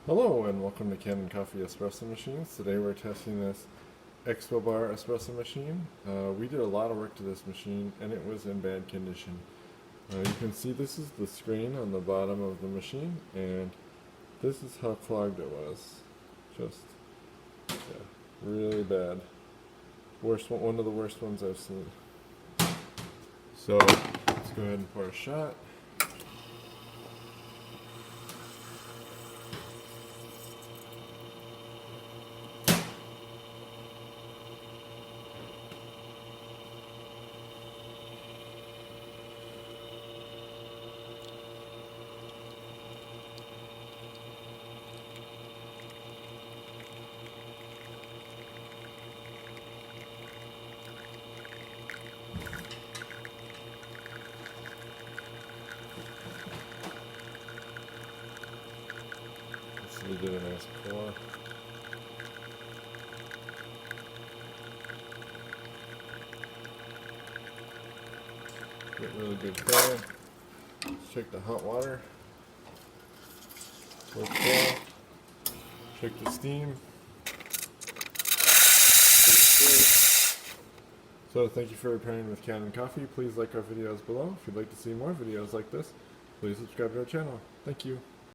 Hello and welcome to Kanen Coffee Espresso Machines. Today we're testing this Expobar espresso machine. We did a lot of work to this machine and it was in bad condition. You can see this is the screen on the bottom of the machine and this is how clogged it was. Just, yeah, really bad. One of the worst ones I've seen. So let's go ahead and pour a shot. We did a nice pour. Get really good pour. Check the hot water. Pour. Check the steam. So thank you for pairing with Kanen Coffee. Please like our videos below. If you'd like to see more videos like this, please subscribe to our channel. Thank you.